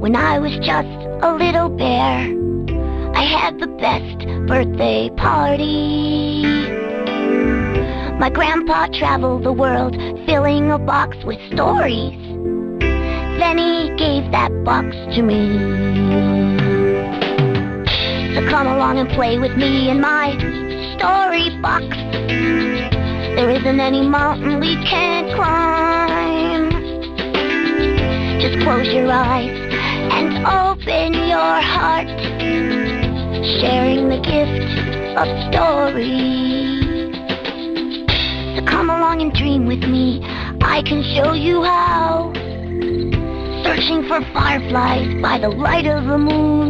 When I was just a little bear, I had the best birthday party. My grandpa traveled the world, filling a box with stories. Then he gave that box to me. So come along and play with me in my story box. There isn't any mountain we can't climb. Just close your eyes and open your heart, sharing the gift of stories. So come along and dream with me, I can show you how. Searching for fireflies by the light of the moon.